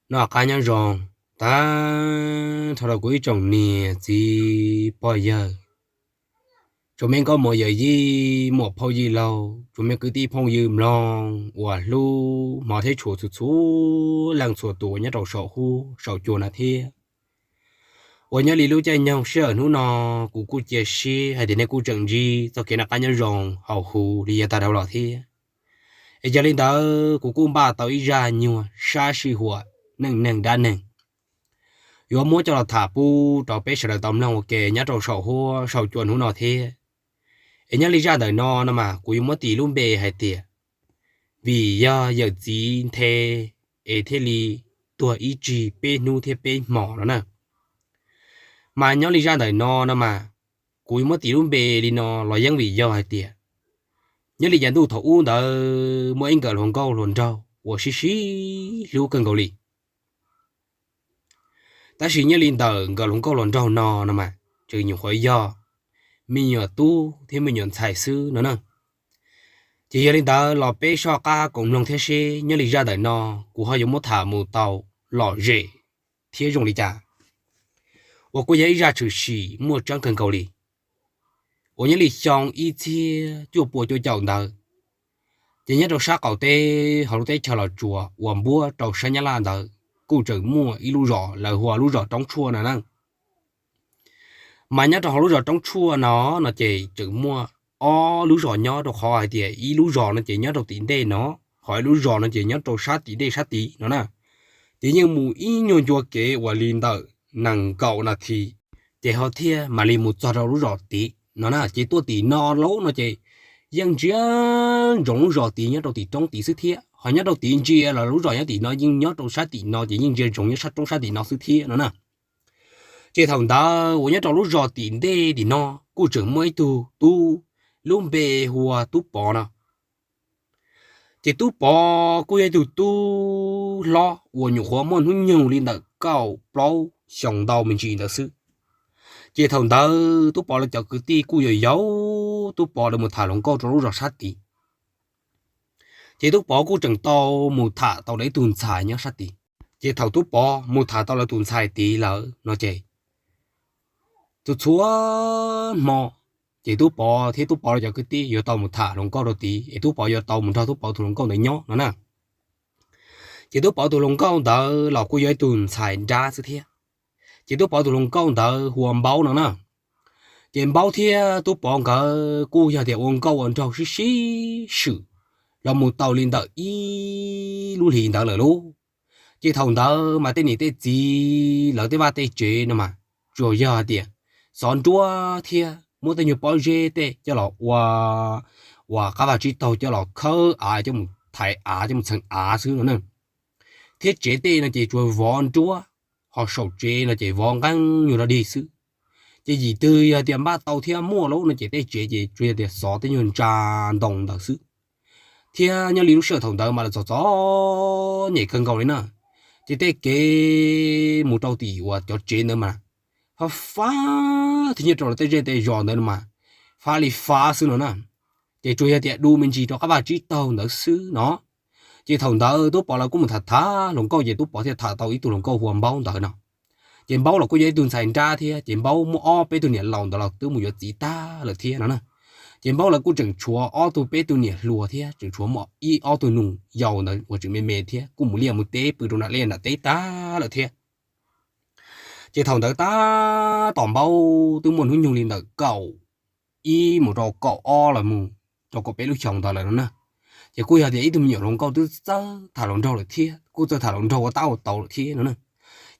nó cá nhân rong ta thằng đầu cuối trồng nè gì bao giờ chúng mình có một giờ gì một bao gì lâu chúng mình cứ đi phong dùm lòng và lu mà thấy chuột chuột chuột lần chuột tuổi nhớ đầu sầu hu sầu chuột là thế và nhớ lý lưu chạy nhau sợ nó nó cụ chia sẻ hay để này cụ chẳng gì sau khi là cá nhân rong hậu hu đi ta đâu là thế ấy giờ lên đó cụ ba tàu ý ra nhiều sa sĩ hoa nâng nâng đa nâng yo mua cho là thả pu cho bé sợ tầm lòng ok nhá trâu sầu hô sầu chuồn hú nọ thế ấy nhá lý ra đời nó mà cú mua tỷ luôn bề hay tiệt vì giờ gì thế ấy thế li tua ý chí bé nu thế bé mỏ đó nè mà nhá lý ra đời nó mà cú mua tỷ luôn bề đi nó lo yang vì giờ hay tiệt nhá lý dẫn tu thấu đó mua anh cờ hồng câu luôn trâu của xí lưu cần cầu li ta chỉ nhớ linh tờ gần lúc có lần đầu nọ mà trừ nhiều khỏi do mình nhờ tu thì mình nhận tài sư nữa nè chỉ nhớ linh tờ lò bé so ca cùng lòng thế xe nhớ linh ra đời nọ của họ dùng một thả một tàu lò rễ thế dùng linh trả và cô ấy ra trừ sĩ mua trang cần cầu li và nhớ linh chọn ý chia chùa bùa cho chồng tờ chỉ nhớ đầu sát cầu tê họ tê chờ là chùa và bùa đầu sáng nhá lan tờ cô trời mua ít lú rõ là hoa lú rõ trong chua nè nè mà nhớ cho họ lú rõ trong chua nó chỉ chữ mua lú rõ nhớ đồ hỏi thì ít lú rõ nó chỉ nhớ đầu tiền đây nó hỏi lú rõ nó chỉ nhớ đầu sát tí đây sát tí nó nè thì nhưng mù ít nhon chua kế và liền tờ nằng cậu là thì họ thia mà liền một cho đầu lú rõ tí nó nè chỉ tua tí nó lố nó chỉ dân chỉ rong lú rõ tí nhớ đầu tí trong tí sức thia họ nhớ đầu tiên chia là lúc rồi nhớ thì nó nhưng nhớ trong sát thì nó chỉ nhưng chia trong nhớ sát trong sát thì nó sự thiệt nữa nè chia thằng ta tôi nhớ trong lúc rồi tiền đây thì nó cô trưởng mới tu luôn bề hùa tu bỏ nè chỉ tu bỏ cô ấy tu lo của nhiều hóa môn hung nhiều lên được cao bao xong đầu mình chỉ được sự chỉ thằng ta tu bỏ là cho cứ ti cô ấy giấu tu bỏ được một thả lỏng câu trong lúc rồi sát thì chỉ tu bỏ cô chẳng tao một thả tao lấy tuần xài nhá sát tí chỉ thầu tu bỏ một thả tao lấy tuần xài tí lỡ nó chỉ tu chúa mò chỉ tu bỏ thì tu bỏ là cho cái tí giờ tao một thả lồng câu đầu tí tu bỏ giờ tao một thả tu bỏ tu lồng câu này nhó nó nè chỉ tu bỏ tu lồng câu đỡ là cô giới tuần xài ra sự thiệt chỉ tu bỏ tu lồng câu đỡ huồng bao nó nè tiền bao thiệt tu bỏ cả cô giờ thì huồng câu ở trong xí sử là một tàu lên tàu y lu liền tàu là lu chỉ thằng tàu mà tên này tên gì là tên ba tên chế nữa mà rồi giờ tiền son chúa thia mua tên nhiều bao dê tê cho nó và các bạn chỉ tàu cho nó khơ cho một thải cho một层xứ nữa nè thiết chế tê là chỉ chuột vòn chúa họ sầu chế là chỉ vòn căng nhiều là đi xứ chỉ gì từ tiền ba tàu thia mua lâu là chỉ tê chế chỉ chuyên tiền xóa tên nhiều tràn đồng đặc xứ thì nhớ lý lúc sợ thằng tớ mà là gió nhảy cân cầu đấy nè thì thế cái một trâu tỷ và cho chế nữa mà phá thì như trâu là tê giòn nữa mà phá li phá xứ nữa nè thì chui thì đu mình chỉ cho các bạn chỉ tàu nữa xứ nó chỉ thằng tớ tôi bỏ là cũng một thật thá lồng câu gì tôi bỏ thì thả tàu ít tôi lồng câu huồng bao tớ nào chỉ bao là có giấy tuần xảy ra thì chỉ bao mua bé tôi nhận lòng đó là tôi mua gì ta là thế nó nè chỉ bao là cô chẳng chúa ô tô bé tôi nhỉ lùa thế chẳng chúa mọ y ô tô nung giàu nữa của chữ mê thế cũng muốn liền một té bự đồ nát lên là té ta là thế chỉ thằng đó ta tỏm bao tôi muốn hướng nhung lên là cậu y một trò cậu o là mù cho cậu bé lúc chồng ta là nó nè chỉ cô giờ thì ít tôi nhiều lòng câu tôi thả lòng trâu là thế cô cho thả lòng trâu tao tàu là thế nữa nè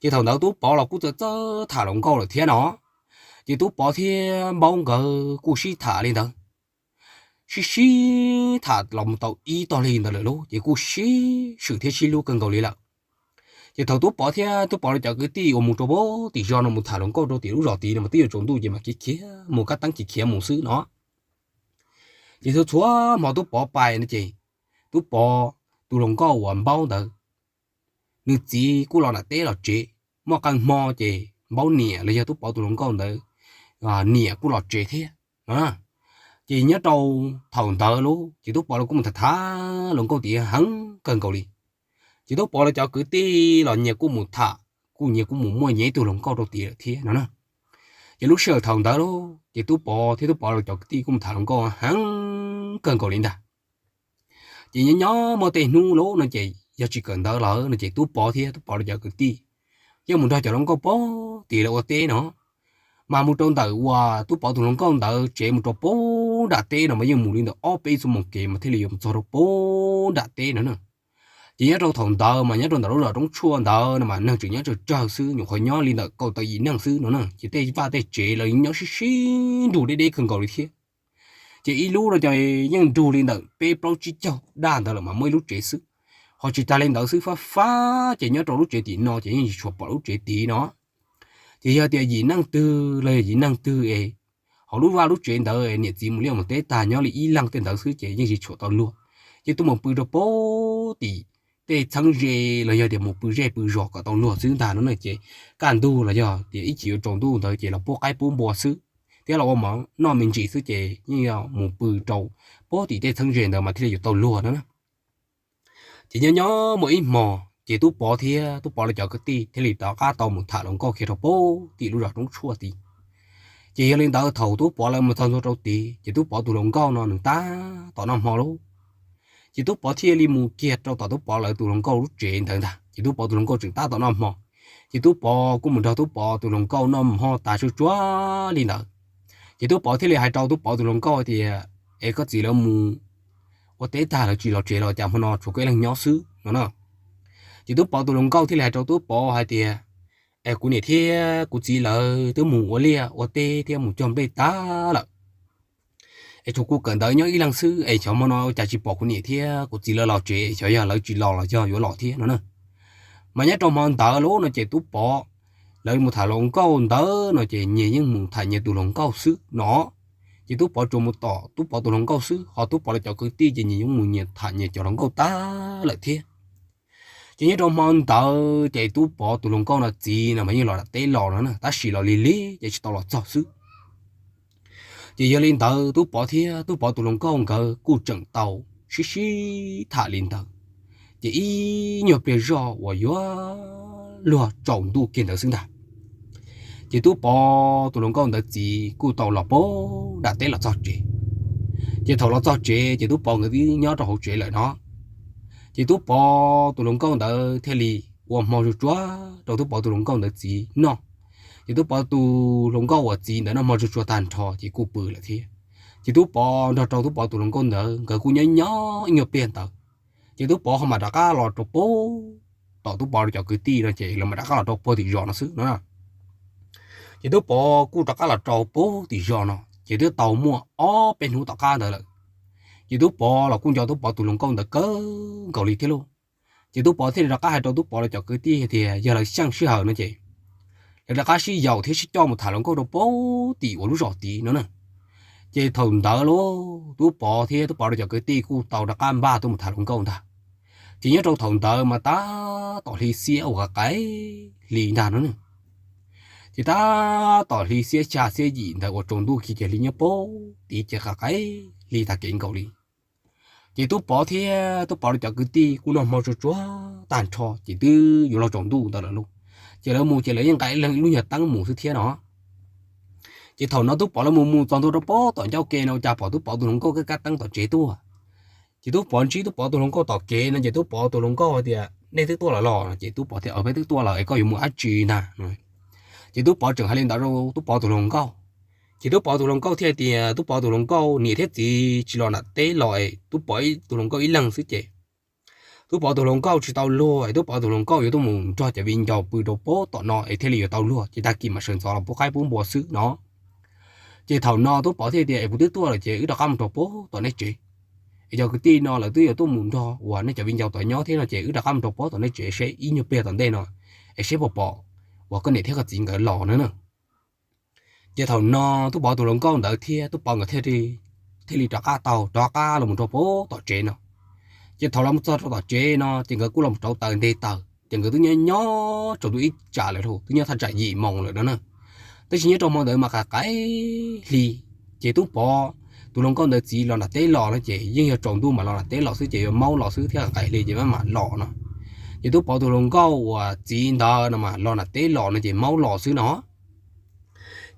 chỉ thằng đó tôi bỏ là cô cho thả lòng câu là thế nó chỉ tôi bỏ thế bao cái cô sĩ thả lên đó xí thả lòng tàu y to lên là lố chỉ cô xí sự thế xí lú cần cầu lý là chỉ thầu tốt bỏ thế tốt bỏ là cho cái tí ở một chỗ bố tí do nó một thả lòng câu đâu tí lú rõ tí là một tí ở chỗ tôi chỉ mà cái kia một cái tăng chỉ kia một xứ nó chỉ thôi chúa mà tốt bỏ bài nó chỉ tốt bỏ tôi lòng câu hoàn bao đó nếu chỉ cô lo là té là chế mà càng mò chỉ bao nè là giờ tốt bỏ tôi lòng câu đó nè cô lo chế thế đó chỉ nhớ trâu thầu tờ luôn chỉ tốt bỏ là cũng một thật thá lòng câu tía hắn cần cầu đi chỉ tôi bỏ là cho cứ tí là nhà của một thả của nhà của một mua nhảy từ lòng câu đầu tiên thì nó nè chỉ lúc sợ thằng đó luôn chỉ tôi bỏ thì tôi bỏ là cho cái tí của một thả lòng câu hắn cần cầu lên đã chỉ nhớ mà tên nu lố nó chỉ giờ chỉ cần đó là nó chỉ tôi bỏ thì tôi bỏ là cho cái tí chứ một đôi cho lòng câu bỏ thì là ô nó mà một trong tờ qua tôi bỏ tụi nó con tờ chế một trò bố đã tê nó mà dùng một linh tờ ở bên số một kề mà thế là dùng cho bố đã tê nữa nè chỉ nhớ trong thằng tờ mà nhớ trong tờ đó trong chuông tờ mà năng chỉ nhớ cho chờ sư nhiều khỏi nhớ linh tờ câu tờ gì năng sư nữa nè chỉ tê va tê chế là nhớ xí đủ để không cầu được thế chỉ ít lúc rồi trời nhưng đủ linh tờ bê bao chỉ cho đàn tờ là mà mới lúc chế sư họ chỉ ta lên tờ sư phá chỉ nhớ trong lúc chế tí nó chỉ như chuột bỏ lúc chế tí nó thì giờ thì gì năng tư lời gì năng tư ấy họ lúc vào lúc chuyện đó ấy nhiệt gì một liều một té ta nhớ là ý lăng tên đó xứ chế nhưng chỉ chỗ tao luôn chứ tôi một bự đồ bố thì té thằng rể là giờ thì một bự rể bự rọ cả tao luôn xứ ta nó này chế cản tu là giờ thì ít chịu trồng tu thôi chế là bố cái bố bò xứ thế là mà nó mình chỉ xứ chế như là một bự trâu bố thì té thằng rể đó mà thì là tao luôn đó chỉ nhớ mỗi mò chỉ tôi bỏ thì tôi bỏ là cho cái tí thế thì đó cá tàu một thả lồng câu khi nó bố thì lúc đó chúng chua tí chỉ lên đó thầu tôi bỏ lại một thằng số tí chỉ tôi bỏ tụ lồng câu nó ta tao nằm mò luôn chỉ tôi bỏ thì li mù kia trong tao tôi bỏ lại tụ lồng câu lúc chuyện thằng ta chỉ tôi bỏ tụ lồng câu chừng ta tao nằm mò chỉ tôi bỏ cũng một thằng tôi bỏ tụ lồng câu nằm mò ta chưa chúa lên đó chỉ tôi bỏ thì là hai trâu tôi bỏ tụ lồng câu thì ấy có gì là mù có tế ta là chỉ là chuyện là chẳng nó chủ cái là nhỏ xứ nó chỉ tôi bỏ tụ lồng câu thì là cho tôi bỏ hai tiền em cũng này thì cũng chỉ là tôi mù ở lia ở tê thì một trăm bê ta là em chú cũng cần tới nhớ ý lăng sư em cháu mà nó chả chỉ bỏ cũng này thì cũng chỉ là lò chế cháu giờ là chỉ lò là cho vô lò thì nó nè mà nhớ trong món tờ lố nó chỉ tôi bỏ lấy một thả lồng câu tớ nó chỉ nhẹ nhưng một thả nhẹ tụ lồng câu sư nó chỉ tôi bỏ trộn một tỏ tôi bỏ tụ lồng câu sư họ tôi bỏ lại cho cái tí chỉ nhẹ những một nhẹ thả nhẹ cho lồng câu ta lại thế chỉ nhớ trong món tờ chạy tú bỏ tụ lồng con là gì nào mà như là té lò nữa nè ta xì lò lì lì chạy tao là cho xứ chỉ giờ lên tờ tú bỏ thì tú bỏ tụ lồng con cờ cú trận tàu xí xí thả lên tờ chỉ nhiều bề rõ và yếu lúa trồng tu kiến được xứng đáng chỉ tú bỏ tụ lồng con là gì cú tàu là bố đã té là cho chế chỉ thầu là cho chế chỉ tú bỏ người đi nhớ cho hậu chế lại nó chỉ tôi bỏ tụ lồng câu đỡ thế li và mò chúa đầu tôi bỏ tụ lồng câu đỡ gì nó chỉ tôi bỏ tụ lồng câu ở gì nữa nó mò chúa tàn thọ chỉ cụ bự là thế chỉ tôi bỏ đầu tôi bỏ tụ lồng câu đỡ cái cụ nhỏ nhiều tiền tờ chỉ tôi bỏ mà đã cá lọt trộn bố tao tôi bỏ cho cái ti là chỉ là mà đã cá lọt trộn bố thì giòn nó xứ nó chỉ tôi bỏ cụ đã cá lọt trộn bố thì giòn nó chỉ tôi tàu mua bên hú tàu cá đỡ là chỉ tôi bỏ là cũng cho tôi bỏ tụ lồng câu được cơ cầu lý thế luôn chỉ tôi bỏ thì là các hai tôi bỏ là cho cái tí thì giờ là sang sư hở nữa chị là các sư giàu thì sẽ cho một thả lồng câu đồ bố tỷ của lúc rõ tỷ nữa nè chị thùng đỡ luôn tôi bỏ thì tôi bỏ là cho cái tí của tàu đã cam ba tôi một thả lồng câu ta chỉ nhớ trong thùng đỡ mà ta tỏ thì xía ở cái lì nào nữa nè chỉ ta tỏ thì xía trà xía gì tại của trồng tôi khi cái lì nhớ bố tí chỉ cả cái lì ta kiện cầu lì chỉ tôi bỏ thì tôi bỏ được cho cái tí cũng nó mò chúa tàn trò chỉ tư dù là trồng tu tao là luôn chỉ là mù chỉ lấy những cái lần lúc nhật tăng mù thứ thiên đó chỉ thầu nó tôi bỏ là mù toàn tôi đó bỏ toàn cháu kê nào chả bỏ tôi bỏ tôi không có cái cách tăng tao chế tu chỉ tôi bỏ chỉ tôi bỏ tôi không có tao kê nên chỉ tôi bỏ tôi không có thì nên thứ tôi là lò chỉ tôi bỏ thì ở bên thứ tôi là có dùng một ác trì nè chỉ tôi bỏ trường hai lên đó rồi tôi bỏ tôi không có chỉ tôi bỏ tụ lồng câu thì tôi bỏ tụ lồng câu nhiều thế gì chỉ là té loại tôi bỏ tụ lồng câu ít lần xí chế tôi bỏ tụ lồng câu chỉ tàu lúa tôi bỏ tụ lồng câu tôi muốn cho chạy viên giàu bự đồ bố tọt nó ấy thế là tàu lúa chỉ ta kìm mà sơn gió là bố khai bốn bò xứ nó chỉ thầu nó tôi bỏ thì bố tứ tua là chỉ ít đặc cam đồ bố tọt này chế giờ cái tin nó là tôi muốn cho và nó chạy viên giàu tọt nhỏ thế là chỉ ít đặc cam đồ bố tọt này chế sẽ ít nhiều bè tọt đây nó sẽ bỏ và cái này theo cái gì cái lò nữa nè giờ thầu nó tôi bỏ tụ lồng câu đỡ thia tôi bỏ người theo đi theo đi trả tàu trả cá là một trâu bố tọt chế nó giờ thầu làm sao tọt chế nó chỉ có cú làm trâu tờ đây tờ chỉ có tôi nhớ trâu tôi ít trả lại thôi tôi nhớ thành trả gì mong rồi đó nè tôi chỉ nhớ trong mong đợi mà cả cái lì chỉ tôi bỏ tụ lồng câu đỡ gì là tế lò nó chỉ nhưng giờ trồng tôi mà là tế lò xứ chỉ mau lò xứ theo cái lì chỉ mà lò nó chỉ tôi bỏ tụ lông câu và chỉ đó nó mà lo là té lò nó chỉ máu lò xứ nó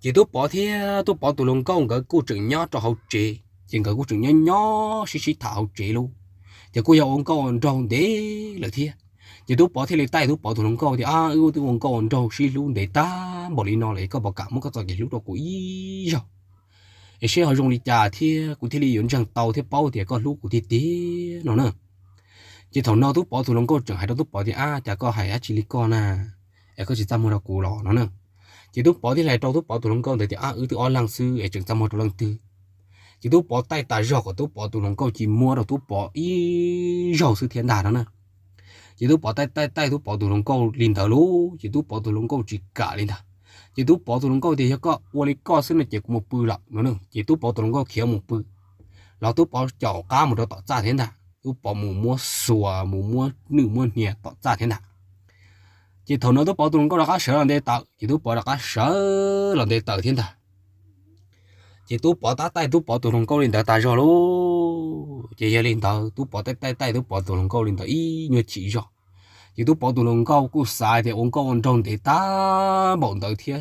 chỉ tôi bỏ thì tôi bỏ tụ lông câu cái cô chừng nhỏ cho hậu chế chỉ cái cô chừng nhỏ nhỏ xí thảo hậu chế luôn chỉ cô yêu ông câu ông trâu để là thế chỉ tôi bỏ thì lấy tay tôi bỏ tụ lông câu thì tôi ông câu ông trâu xí luôn để ta bỏ đi nó lấy có bỏ cả một cái gì lúc đó cũng ý rồi ấy xe họ dùng đi trả thì cũng thì lý ứng tàu thì bao thì có lúc cũng thì tí nó nữa chỉ thằng nào tôi bỏ tụi nó có chẳng hay đâu tôi bỏ thì chả có hay chỉ lý con ấy có chỉ tao mua đâu cù lò nó nữa chỉ tôi bỏ thì lại đâu tôi bỏ tụi nó có thì tôi ăn lăng sư ấy chẳng tao mua đâu lăng tư chỉ tôi bỏ tay tài giỏ của tôi bỏ tụi nó có chỉ mua đâu tôi bỏ ý giỏ sư thiên đà đó nữa chỉ tôi bỏ tay tôi bỏ tụi nó có liền thở lú chỉ tôi bỏ tụi nó có chỉ cả liền thở chỉ tôi bỏ tụi nó có thì có qua lý co xin là chỉ một bự lắm nữa chỉ tôi bỏ tụi nó có khiếu một bự là tôi bỏ chảo cá một đôi tỏ ra thế nào tôi bỏ mù mua sùa mù mua nửa mua nhẹ tỏ ra thế nào chỉ thầu nó tôi bỏ tụi nó có là cá sấu làm để tạo chỉ tôi bỏ là cá sấu làm để tạo thế nào chỉ tôi bỏ tay tôi bỏ tụi nó có lên tạo rồi luôn chỉ giờ lên tạo tôi bỏ tay tôi bỏ tụi nó có lên tạo ý như chỉ rồi chỉ tôi bỏ tụi nó có cú sai thì ông có ông trong để ta bọn tới thiệt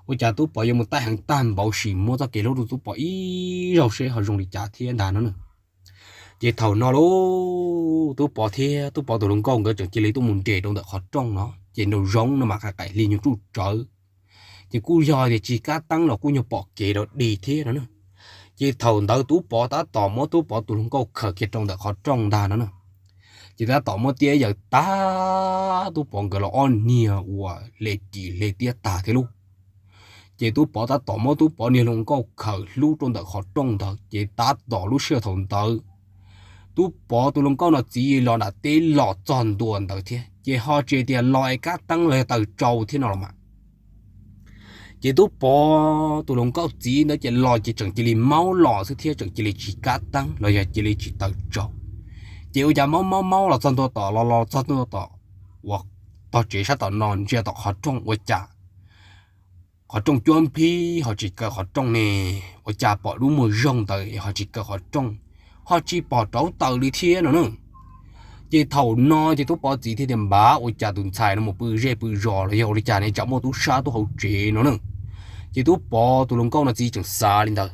ôi cha tôi bỏ vô một tay hàng tan bảo xỉ mua ra cái lô tôi bỏ ý rồi sẽ họ dùng để trả thiên đàn nữa chỉ thầu nó lô tôi bỏ thiệt tôi bỏ tụi nó con cái chỉ lấy tôi muốn trẻ trong đợt họ trong nó chỉ đầu rong nó mà cả cải liền như trụ trở chỉ cú giỏi thì chỉ cá tăng là cú nhiều bỏ kề đó đi thế đó nữa chỉ thầu đó tôi bỏ ta tỏ mó tôi bỏ tụi nó con khởi cái trong đợt họ trong đàn nữa chỉ ta tỏ một tia giờ ta tôi bỏ cái là on nhiều và lệ tia ta thế luôn chỉ tôi bỏ ta tỏ một tôi bỏ nhiều lòng câu khởi lưu trong đó họ trong đó chỉ ta tỏ lúc xưa thằng tới tôi bỏ tôi lòng câu nó chỉ là tê lọ tròn tuần đó thế chỉ họ chỉ tiền loại các tăng lên từ trâu thế nào mà chỉ tôi bỏ tôi lòng câu chỉ nó chỉ lọ chỉ chẳng chỉ là máu lọ thế thế chẳng chỉ là chỉ các tăng là chỉ là chỉ từ trâu chịu cho máu là chân tôi tỏ lo chân tôi tỏ hoặc tao chỉ sẽ tỏ non chưa tỏ họ trong với cha họ trong chuan phi họ chỉ cần họ trong nè với cha bỏ đúng một rong tới họ chỉ cần họ chỉ bỏ trấu tàu đi thiên nữa chỉ thầu no chỉ tôi bỏ chỉ thì điểm bá với cha tuần xài nó một bự rò là yêu đi cha này chậm một tôi xa tôi hậu chế nữa chỉ tôi bỏ tôi lồng câu là chỉ chẳng xa lên đời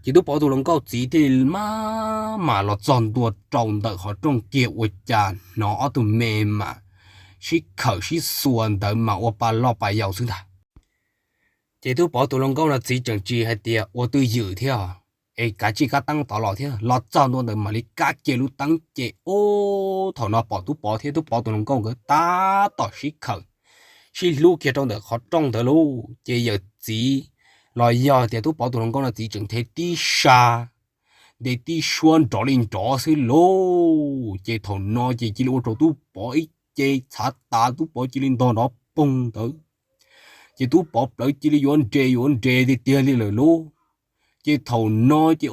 chỉ tôi bỏ tụi nó câu chỉ thì mà nó chọn đùa trồng đợi họ trong kiểu với cha nó tụi mềm mà chỉ khởi chỉ xuân đợi mà ở bà lo bà giàu xứng thà chỉ tôi bỏ tụi nó câu là chỉ chẳng chỉ hay tiệt ở tôi giữ theo ấy cả chỉ cả tăng tỏ lọ theo nó chọn đùa đợi mà đi cả kia lúc tăng chế ô thằng nó bỏ theo tôi bỏ tụi nó câu cái ta tỏ chỉ khởi chỉ lúc kia trong đợi họ trong đợi luôn chỉ giờ chỉ lại giờ thì tôi bảo tụi nó con là chỉ chẳng thể đi xa để đi xuân trở lên trở xí lô chỉ thằng nó chỉ lô rồi tôi bỏ ít chỉ sát ta tôi bỏ chỉ lên đó nó bung tới chỉ tôi bỏ tới chỉ lên yuan trề thì tiền đi lời lô chỉ thằng nó chỉ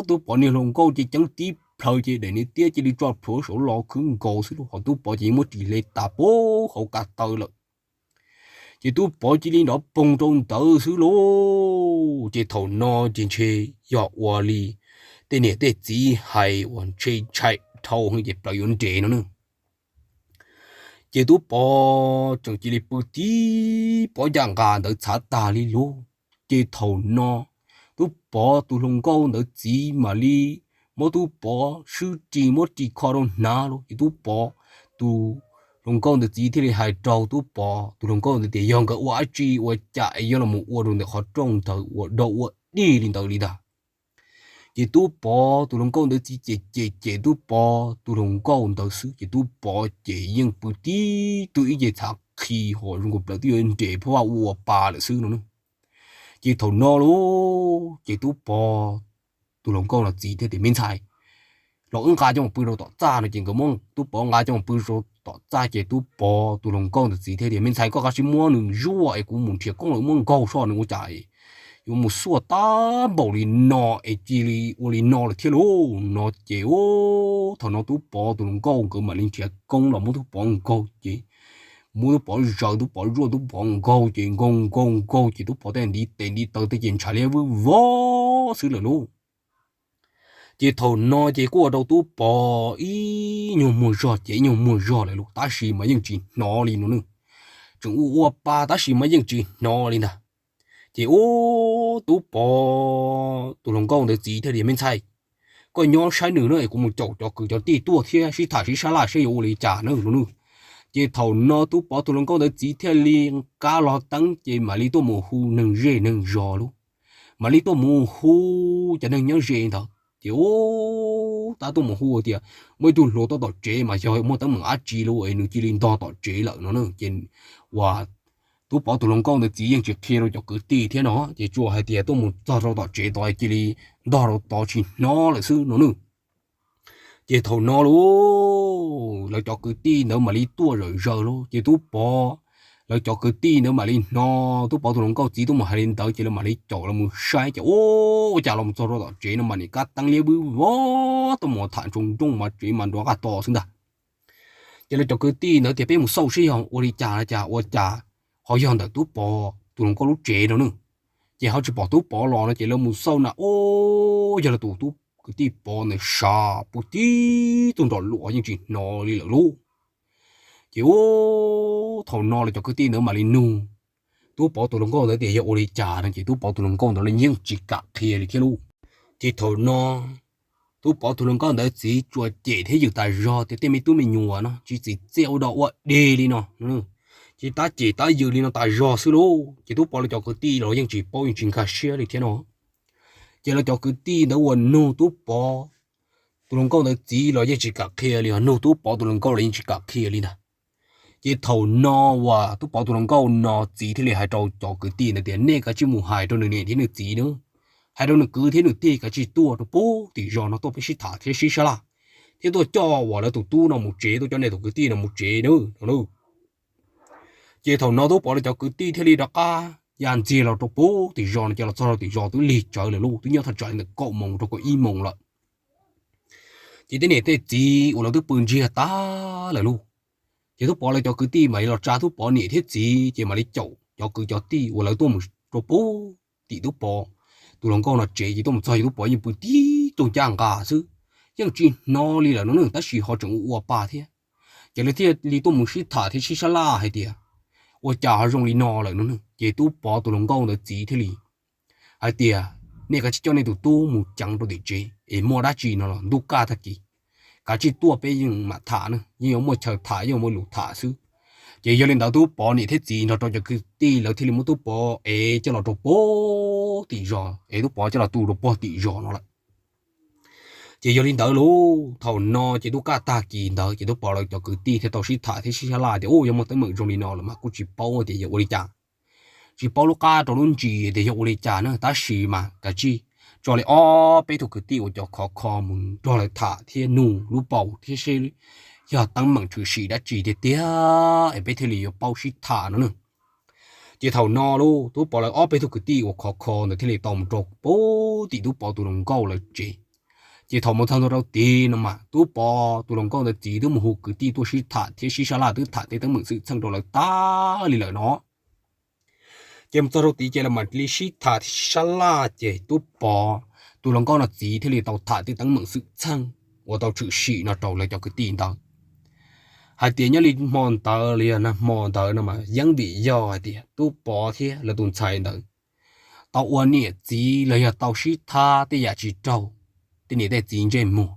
tôi bỏ nhiều lòng câu chỉ chẳng tiếp thời chỉ để ní tiếc chỉ đi cho phố số lò cứng cổ xí lô họ tôi bỏ chỉ một chỉ lấy ta bố hậu cả tờ lợi chỉ tôi bỏ chỉ đi nó bông trong tờ xứ lô chỉ thầu nó chỉ chơi dọ hòa li tên này tên chỉ hay hoàn chơi chạy thầu hơn chỉ bảo yuan trẻ nữa chỉ tôi bỏ chẳng chỉ đi bự tí bỏ giang gà đỡ trả ta li lô chỉ thầu nó tôi bỏ tôi không câu đỡ chỉ mà li mỗi tôi bỏ sư chỉ mỗi chỉ khó đâu na lô chỉ tôi bỏ tôi long con được chỉ thì hai trâu tú bò tu long con được thì dùng cái quả chi quả chạy dùng là một quả luôn được họ trồng thử quả đậu quả đi lên đầu đi đó chỉ tú bò tu long con được chỉ tú bò tu long con được sự chỉ tú bò chỉ nhưng bự tí tu ý chỉ thằng khi họ dùng cái đầu tiên để phá quả bà là sự nữa chỉ thầu no luôn chỉ tú bò tu long con là chỉ thì miễn xài lỗ ứng cá trong một bữa rồi tỏ ra là chỉ có mong tú bò cá trong một bữa rồi tỏ ra chỉ tú bò tú lồng con được gì thế thì mình thấy có cái gì mua nương rùa ấy cũng muốn thiệt con là muốn câu so nương chạy dùng một số ta bảo li nọ ấy chỉ li li nọ là thiệt luôn nọ chỉ ô thằng nó tú bò tú lồng con cứ mà linh thiệt con là muốn tú bò câu chỉ muốn tú bò rau tú bò rùa tú bò câu chỉ con chỉ tú bò tên đi tới tiền trả lời với vó xứ là luôn chỉ thầu nó chỉ qua đầu tú bỏ ý nhiều mùa gió chỉ nhiều mùa gió lại luôn ta xì mà những chuyện nó đi nữa chúng u ba ta xì mà những chuyện nó đi nè chỉ ô tú bỏ tú lòng công được gì thế thì mình sai coi nhau sai nữa nữa cũng một chỗ cho cứ cho tí tua thế xí thả xí xa la xí ô lì trả nữa luôn chỉ thầu nó tú bỏ tú lòng công được gì thế liền cá lò tăng chỉ mà li tô mù hu nâng rê nâng giò luôn mà li tô mù hu cho nâng nhớ rê thôi chỉ ô ta tô mù hu thì mới tu lô to tọt chế mà cho mỗi tấm mảng ác chi luôn ấy nữa chỉ liên to tọt chế lợn nó nữa chỉ và tú bỏ tú lòng công được gì những chuyện kia rồi cho cứ tí thế nó chỉ chùa hay thì tô mù to tọt chế tọt chỉ li đo tọt chỉ nó là sư nó nữa chỉ thầu nó luôn là cho cứ tí nữa mà li tua rồi giờ luôn chỉ tú bỏ là cho cứ tí nữa mà li nó tú bỏ tú lòng công chỉ tú mà hay lên tới chỉ là mà li chỗ là một sai chỉ ô chả lòng cho tọt chế nó mà ni cắt tăng liêu bự vó tú mà thản trung trung mà chế mà đó cả to xứng ta chỉ là cho cứ tí nữa thì bé một sâu xí không ô đi chả ô chả họ dọn được tú bỏ tú lòng công lúc chế đó nữa chỉ họ chỉ bỏ tú bỏ lò nó chỉ là một sâu nè ô giờ là tú cái tí bỏ này sa bút tí tụi nó lụa những chuyện nó đi lỡ luôn chỉ ô thầu nó là cho cái tí nữa mà lên nu tú bỏ tụi nó có để để ô đi trả nên chỉ tú bỏ tụi nó có nó lên những chỉ cả kia đi kia luôn chỉ thầu nó tú bỏ tụi nó có để chỉ cho chế thế dự tài do thì tên mình tú mình nhùa nó chỉ treo đậu vậy đi nó chỉ ta chỉ ta dự đi nó tài do xứ luôn chỉ tú bỏ là cho cái tí rồi những chỉ bỏ những chuyện khác xưa đi thế nó chỉ là cho cứ tí nó quần nô tú bỏ tụi nó có được chỉ là chỉ cả kia liền nô tú bỏ tụi nó có là chỉ cả kia liền nè chỉ thầu nó và tú bỏ tụi nó có nó chỉ thì là hai trâu cho cứ tí này tiền nè cái chỉ mù hai trâu này thì nó chỉ nữa hai trâu nó cứ thế nó tí cái chỉ tua nó bố thì do nó tôi phải xí thả thế xí sao là thế tôi cho và là tụi tu nó một chế tôi cho này tụi cứ tí nó một chế nữa đâu chỉ thầu nó tú bỏ là cho cứ tí thế đi đó cả yan chia là trong bố thì do nó cho là sau thì do tôi liệt trời là luôn tôi nhớ thật trời là cậu mông tôi có y mông là chỉ thế này thế chỉ của nó tôi bưng chia ta là luôn chỉ tôi bỏ lại cho cứ ti mà nó trả tôi bỏ nhẹ thế chỉ mà lấy chậu cho cứ cho ti của nó tôi một trong bố thì tôi bỏ tôi lòng con là chế chỉ tôi một thời tôi bỏ như bữa tí tôi chẳng cả chứ nhưng chuyện nó đi là nó nữa ta chỉ họ trồng uo ba thế chỉ là thế đi tôi một xí thả thế xí la hay tiệt我家用里闹了呢，也都把都能搞的集体里，还对啊，那个叫那都多木讲到的这，也莫打鸡呢了，都干他鸡，cả chỉ tua bé nhưng mà thả nữa, nhưng mà chờ thả nhưng mà lụt thả xứ, chỉ giờ lên đầu tôi bỏ này thế gì nó cho cái tí là thì mình tôi bỏ, cho nó cho bỏ tí rồi, tôi bỏ cho nó tu rồi bỏ tí rồi nó lại. Chỉ giờ lên đầu luôn, thầu nó chỉ tôi cả ta kỳ đó, chỉ tôi bỏ lại cho cứ tí thì tao xí thả thì xí la thì ô, nhưng mà tới mượn trong đi nó là mà cũng chỉ bao thì giờ ô đi trả, chỉ bao lúc cả trong luôn gì thì giờ ô đi trả nữa, ta xí mà cái chi, cho lại bé thuộc cái tí ô cho khó mình cho lại thả thì nụ lúc bao thì xí, giờ tăng mượn chữ xí đã chỉ thì tiếc, bé thì liệu bao xí thả nữa, chỉ thầu nó luôn, tôi bỏ lại bé thuộc cái tí ô khó nữa thì liệu tao một chỗ bố thì tôi bỏ tụi nó câu là chỉ thầu một thằng đâu tiền mà tôi bỏ tôi lòng con là chỉ tôi một hồ cứ ti tôi xí thả thế xí sao là tôi thả thế tăng mượn sự sang đồ là ta lì lợi nó chỉ một thằng đâu tí chỉ là mặt lì xí thả thế sao là chỉ tôi bỏ tôi lòng con là chỉ thế lì tàu thả thế tăng mượn sự sang và tàu chữ xí nó trâu lại cho cái tiền đó hai tiền nhá lì mòn tờ liền nè mòn tờ nè mà vẫn bị do thì tôi bỏ thế là tôi xài nữa tàu uốn nhẹ chỉ là tàu xí thả thế giả chỉ trâu thì này để tiền trên mua,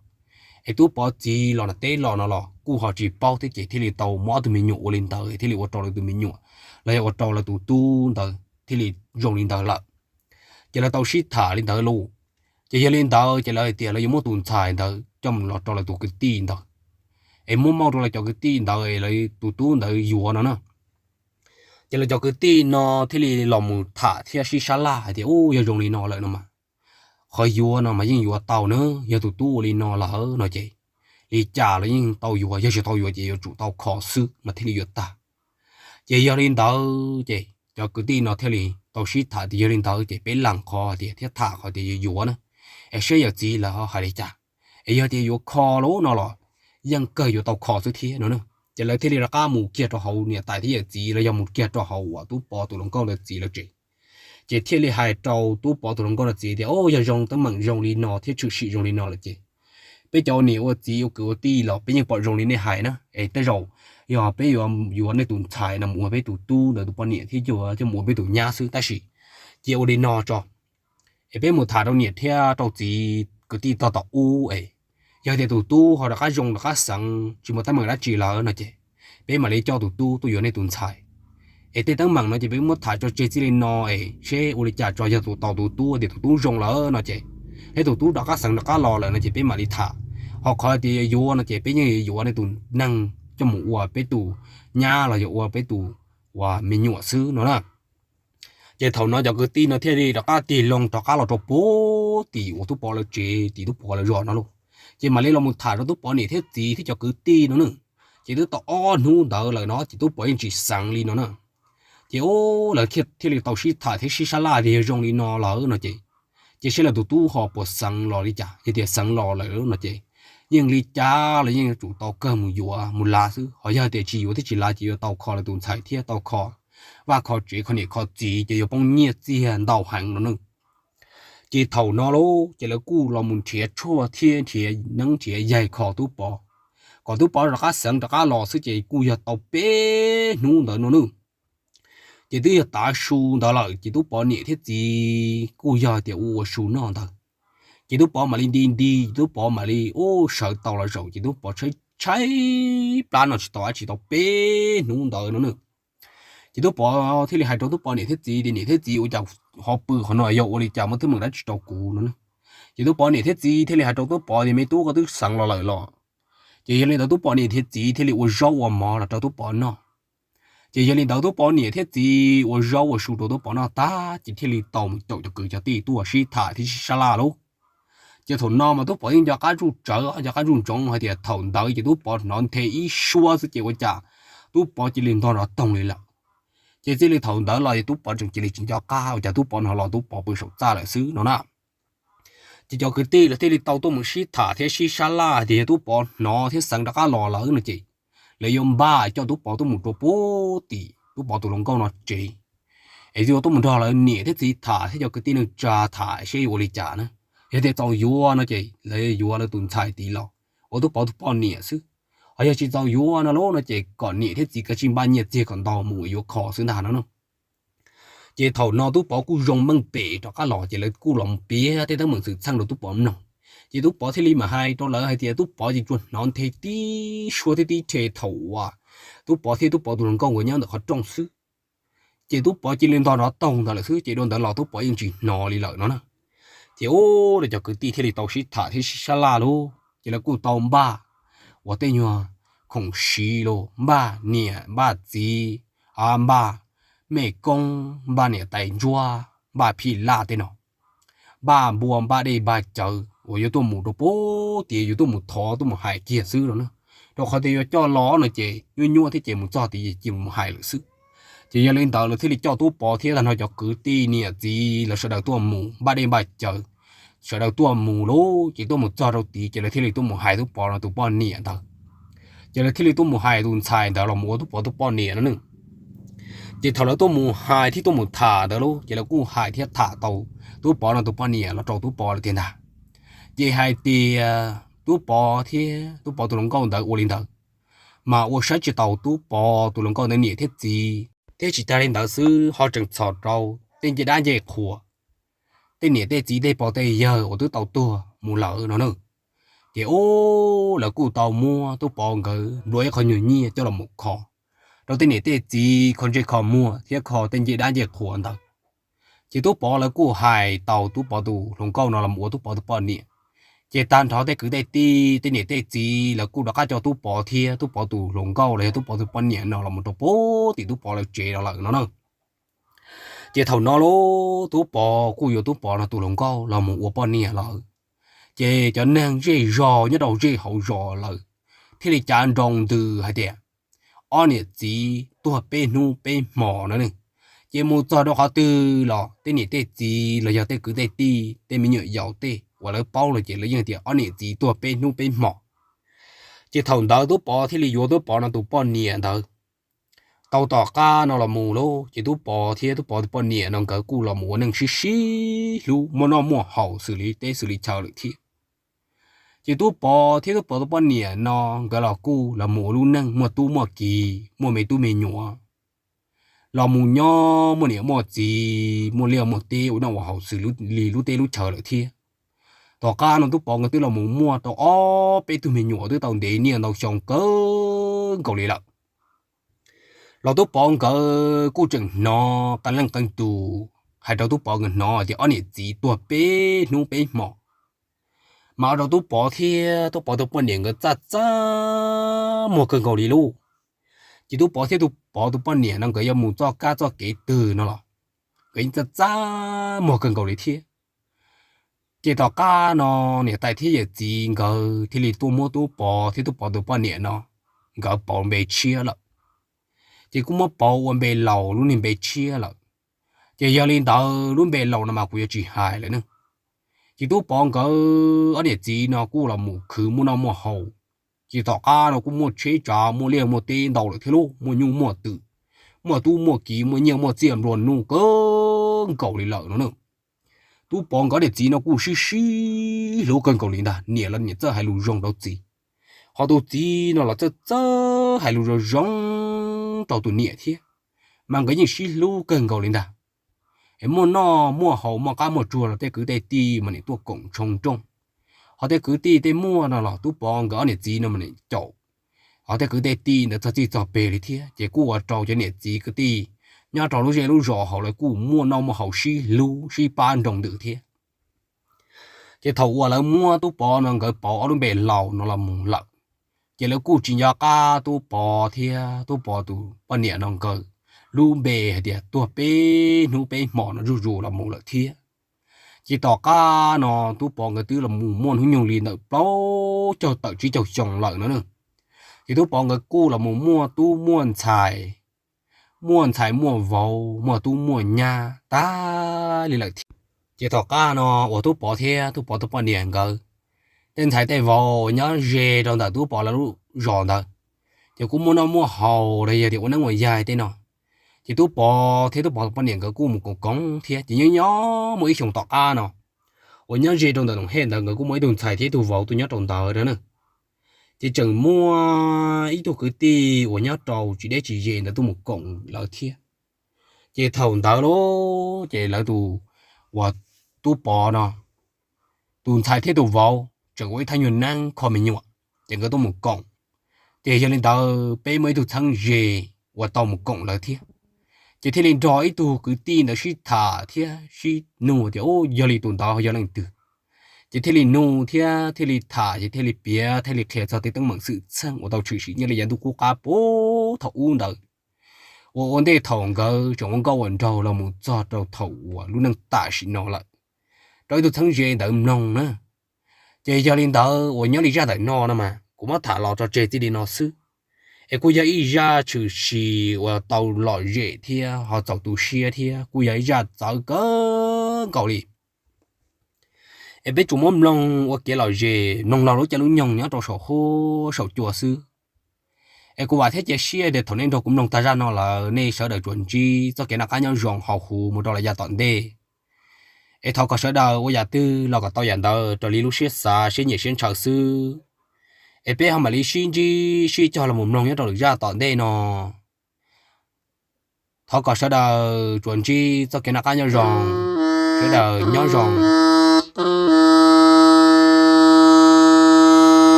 tôi bỏ chỉ là té là nó là, cú họ chỉ bao thế chỉ thì là tàu mót từ mình nhổ lên tàu, thì là ô tô là từ mình nhổ, là ô tô là từ tu tàu, thì là dùng lên tàu là, chỉ là tàu ship thả lên tàu luôn, chỉ lên tàu chỉ là tiền là dùng một tuần xài tàu, trong là tàu là từ cái tiền tàu, em muốn mau là cho cái tiền tàu là từ tu tàu dùa nó nè, chỉ là cho cái tiền nó thì là làm thả thì là xí la thì ô giờ dùng lên nó lại nó mà khỏi vua nó mà những vua tàu nữa giờ tụi tu đi nó là ở nó chị đi trả là những tàu vua giờ chỉ tàu vua chị chủ tàu khó sư mà thì vua ta chị giờ lên tàu chị cho cứ tin nó theo đi tàu ship thả thì giờ lên tàu chị bé lăng khó thì thiết thả khó thì vua nữa em sẽ giờ gì là họ đi trả em giờ thì vua khó lố nó làยังเกิดอยู่tàu khó sư thế nữa chị lại thì là cá mù kia cho hậu nè tại thì giờ gì là giờ mù kia cho hậu à tu bò tu lông câu là gì là chị chỉ thiết lý hai trâu tú bỏ tụi nó có là gì thì ô giờ rong tấm mảng rong đi nọ thiết chữ sĩ rong đi nọ là gì bây giờ nếu chỉ yêu cầu ti là bây giờ bỏ rong đi này hai nữa ấy tới rồi giờ bây giờ giờ này tụi xài là mua bây tụi tu là tụi bọn nhẹ thì giờ cho mua bây tụi nhà sư ta sĩ chỉ ở đi nọ cho ấy bây một thà đâu nhẹ theo trâu chỉ cái ti tao tao u ấy giờ thì tụi tu họ đã cá rong đã cá sẵn chỉ một tấm mảng đã chỉ là nữa chứ bây mà lấy cho tụi tu tụi giờ này tụi xài ấy tới tấm mảng nó chỉ biết mất thà cho chơi chỉ lên nọ ấy chơi ở đây trả cho giờ tụi tàu tụi tu thì tụi tu rong lỡ nó chứ ấy tụi tu đã cá sẵn đã cá lò là nó chỉ biết mà đi thả họ khỏi thì vô nó chỉ biết như vô này tụi năng cho một quả bé tụ nhà là quả bé tụ quả mình nhọ xứ nó là chỉ thầu nó cho cái tin nó thế đi đó cá tiền lòng đó cá là cho bố tỷ của tôi bỏ là chế tỷ tôi bỏ là rõ nó luôn chỉ mà lấy lòng một thả nó tôi bỏ này thế gì thì cho cái tin nó nữa chỉ tôi tao nu đỡ là nó chỉ tôi bỏ chỉ sáng đi nó nữa chỉ ô là khi thì là tàu xí thả thế xí la thì rong đi nó là nó chỉ sẽ là tụi tu họ bỏ sáng lò đi chả thì sáng lò là nó chỉ nhưng lý cha là những chủ tàu cơ một dùa một lá sư họ giờ để chỉ thì chỉ là chỉ tàu kho là tụi xài thiết tàu kho và kho chỉ con này kho chỉ chỉ có bông nhiệt tiền tàu hàng nó nữa chỉ thầu nó lố chỉ là cú là một thiệt chua thiên thiệt nắng thiệt dày kho tú bỏ còn tú bỏ là cá sẵn là cá lò sư chỉ cú giờ tàu bé nung đó nó nữa chỉ từ ta su đó là chỉ tú bỏ nhẹ thiết gì cú giờ thì u su nó thôi chỉ tôi bỏ mà đi tôi bỏ mà đi ô sợ tàu là rồi chỉ tôi bỏ cháy plan nó chỉ tàu bé nung đời nó nữa chỉ tôi bỏ thì là hai tôi bỏ này thế gì ở trong họ bự họ nói yêu đi chào một thứ mình đã chỉ tàu cũ nữa chỉ tôi bỏ này thế gì thì là hai tôi bỏ thì mấy tôi có thứ sẵn lo lại lo chỉ là tôi bỏ này thế gì thì là ở rau mà là tôi bỏ nó chỉ là tôi bỏ này thế gì ở rau ở sụt tôi bỏ nó ta chỉ thì là tàu một tàu cho cứ cho tí tôi xí thả thì xí la luôn chỉ thằng nào mà tôi bỏ in cho cái rùi trở cho cái rùi trống hay thì thằng đó chỉ tôi bỏ nó thế ý xua sự chịu trả tôi bỏ chỉ liên toàn nó tông lên là chỉ là thằng đó là tôi bỏ chỉ là chỉ cho cao cho tôi bỏ nó là tôi bỏ bự sầu ra lại xứ nó nè chỉ cho cái tê là tàu tôi muốn xí thả thế xí sa la thì tôi bỏ nó thế sang đó cái lò lỡ nữa chị lấy用ba cho tôi bỏ tôi một chỗ bố tỷ tôi bỏ tôi lòng câu nó chị ấy giờ tôi muốn cho là nhẹ thế gì thả thế cho cái tê nó trả thả xí vô đi trả nữa thế tàu vua nó chỉ lấy vua nó tuần xài tí lo, ở đó bỏ nhẹ chứ, ở chỉ tàu vua nó lố nó chỉ còn nhẹ thế chỉ cái chim ban nhiệt chỉ còn tàu mùi vua khó xứ nào nó, chỉ thầu nó tôi bỏ cú rong măng bể cho cá lò chỉ lấy cú lòng bể thế đó mình sự sang được tôi bỏ nó, chỉ tôi bỏ thế li mà hai tôi lỡ hai thì tôi bỏ chỉ chuẩn nó thế tí xua thế tí chế thầu à, tôi bỏ tôi lòng con của nhau được họ trong xứ, chỉ tôi bỏ chỉ lên to nó tông là xứ chỉ đồn đó là tôi bỏ những chuyện nọ đi lợi nó nè. thì ô để cho cái tí thì tàu xí thả thì xí la luôn chỉ là cụ tàu ba và tên nhua khổng xí luôn ba nè ba gì ba mẹ công ba nè tay chua ba phi la tên nó ba buồn ba đây ba chờ và yếu tố một đồ bố thì yếu tố một thọ tôi một hại kia xứ rồi nữa rồi họ thì cho ló nó chỉ nhua thì chỉ một cho thì chỉ một hại nữa xứ chỉ lên tàu là thì cho tôi bỏ thế là nó cho cứ tí nè gì là sợ đầu tôi mù ba đêm ba chờ sợ đầu tôi mù lố chỉ tôi một cho đầu tí chỉ là thì tôi một hai tôi bỏ là tôi bỏ nè thôi chỉ là thì tôi một hai tôi xài đó là một tôi bỏ nè nữa chỉ thầu là tôi một hai thì tôi một thả đó lố chỉ là cũng hai thì thả tàu tôi bỏ là tôi bỏ nè là trâu tôi bỏ là tiền nào chỉ hai thì tôi bỏ thì tôi bỏ tôi lòng câu đó ô linh thôi mà ô sáng chỉ tàu tôi bỏ tôi lòng câu đó nè thế gì thế chỉ ta lên đạo sư họ chẳng sợ trâu tên chỉ đã dễ khổ tên nhẹ tên chỉ đây bỏ tay giờ ở tôi tàu tua mua lợn nó nữa thì ô là cụ tàu mua tôi bỏ người đuổi khỏi nhiều nhia cho là một kho đầu tên nhẹ tên chỉ còn chơi kho mua thì kho tên chỉ đã dễ khổ thôi chỉ tôi bỏ là cụ hài tàu tôi bỏ tù lòng câu nó là mua tôi bỏ nhẹ chỉ tan tháo tay cứ tay ti tên nhẹ tên chỉ là cụ đã cá cho tôi bỏ tù lòng câu này tôi bỏ nhẹ nó là một đồ bố thì tôi bỏ là chế nó là nó nữa chỉ thầu nó lố tôi bỏ cụ yo tôi bỏ là tôi lòng câu là một bỏ nhẹ là chỉ cho nên dễ rò nhất đầu dễ hậu rò là thế thì chán rong từ hai tiền anh nhẹ chỉ tôi bên nu bên mỏ nữa này chỉ một giờ đó họ từ là tên nhẹ tên chỉ là giờ tên cứ tên ti tên mình nhớ giàu tên và lấy bao là chỉ lấy những tiền anh chỉ tôi bên nu bên mỏ chỉ thầu đó tôi bỏ thì lý do tôi bỏ là tôi bỏ nhẹ thôi tàu tỏ ca nó là mù lô chỉ tu bỏ tu bỏ nhẹ nó cái cu là mù nâng xí lu mà nó mua hậu xử lý chào được thì chỉ tu bỏ nhẹ nó cái là cu là mù lu nâng mua kỳ mua mấy nhỏ là mù nhỏ mua nhẹ mua gì mua liều mua tê nó hậu xử lý lu tê lu chào được thì tỏ ca nó tu bỏ cái tu là mù mua tao ó bé tu mình nhỏ tu tao để nhẹ tao xong cỡ cầu lì lợเราต้องปองก็กูจึงนอกันลังกันตูให้เราต้องปองกันนอที่อันนี้จีตัวเป้นูเป้หมอมาเราต้องปอเทียต้องปอตัวปนเหนียงก็จ้ามัวเกินเกาหลีลูกจีต้องปอเทียต้องปอตัวปนเหนียงนั่งก็ยังมูจ้อก้าจ้อเก๋ตื่นนั่นหรอก็ยังจ้ามัวเกินเกาหลีเทียจีต่อก้าเนาะเนี่ยแต่ที่อย่างจีก็ที่ลีตัวมัวตัวปอที่ตัวปอตัวปนเหนียงเนาะก็ปอเบเชียละchỉ cũng mất bảo quân bề lầu luôn nên bề chia là chỉ giờ lên đó luôn bề lầu mà cũng chỉ hại lại nữa chỉ tu bọn cái ở địa chỉ nó cũng là một khứ mua nó mua hậu chỉ tỏ ca nó cũng mua chế trả mua liền mua tiền đầu được thế luôn mua nhung mua tự mua tu mua ký mua nhiều mua tiền luôn nu cơ cầu đi lợ nó nữa tu bọn cái địa chỉ nó cũng xí lỗ cần cầu đi đã nhẹ lần nhẹ giờ hay lù rong đâu gì họ tu chỉ nó là giờ hay lù rong tàu tụi nhẹ thế mà cái gì xí lu cần cầu lên đã em mua hậu mua cá mua chua là thế cứ để ti mà này tua cổng trông trông họ thế cứ ti thế mua nó là tu bong cái này gì nó mà này chậu họ thế cứ để ti nó thật sự cho bể đi thế chỉ cú ở trâu cho này gì cứ ti nhà trâu lúc gì lúc rõ họ lại cú mua mua hậu xí ban đồng tự thế chỉ thầu là mua tu bong nó cái bỏ nó bể lầu nó là mùng lợn chỉ là cụ chỉ nhà cá tu bò tu bò nhẹ nòng cờ lu bề thì tu bê nu bê mỏ nó rù là một lợi thiê chỉ tỏ cá nó tu bò người tư là mù môn hướng nhung liền nợ bao cho tự chỉ cho chồng lợi nữa chỉ tu bò người cu là mù mua tu muôn xài mua vầu mua tu mua nhà ta liền lợi chỉ tỏ cá nó ở tu bò nhẹ cờ tên thái tây vào nhớ dê trong đó tú bỏ là lu giòn đó thì cũng muốn nó mua hầu đây thì cũng nó ngồi dài tên nó thì tú bỏ thế tú bỏ bao nhiêu cái cũng một cọng cong thì chỉ nhớ mỗi chồng tọt a nó ở nhớ dê trong đó nó hẹn là người cũng mấy đồng xài thế tú vào tôi nhớ trong đó đó nữa thì chừng mua ít tôi cứ ti ở nhớ trầu chỉ để chỉ dê là tôi một cọng là thiệt chỉ thầu đó lố chỉ là tú và tú bỏ nó tú xài thế tú vào chẳng có thay nhuận năng khó mình nhọ chẳng có tôi một cọng để cho nên tao bé mấy tụi thằng dê và tao một cọng là thế chỉ thế nên rồi tụi cứ tin là sĩ thả thế sĩ nô thì ô giờ li tụi tao giờ lần từ chỉ thế nên nô thế thì thả chỉ thế nên bia thế nên kẹt sao thế tăng bằng sự sang của tao chửi sĩ như là dân tụi cô cá bố thầu uống đời ổn đây thầu cái trong cái quần trâu là một giọt trâu thầu luôn đang tả sĩ nó lại rồi tụi thằng dê đỡ nông nữa chị cho nên tớ ở nhớ đi ra tại nó mà cũng mất thả lọ cho chị đi nó xứ em cô ấy ra trừ xì và tàu lọ dễ thì họ tàu tù xia thì cô ấy ra tàu cỡ cầu đi em biết chúng mắm long và cái lọ dễ nông lọ nó cho nó nhông nhá cho sầu khô sầu chua xứ em cô bảo thế chị xia để thằng nên đâu cũng nông ta ra nó là nên sợ đời chuẩn chi cho cái nào cá nhau rong họ hù một đôi là gia tận đê ai thọ có sở đầu bây giờ tư là có tao nhận đầu cho lý lúc xếp xa xếp nhẹ xếp chào sư ai biết không mà lý xin chi xin cho là một nông nhất rồi được ra tận đây nó thọ có sở đầu chuẩn chi cho cái nào cá nhau rong sở đầu nhau rong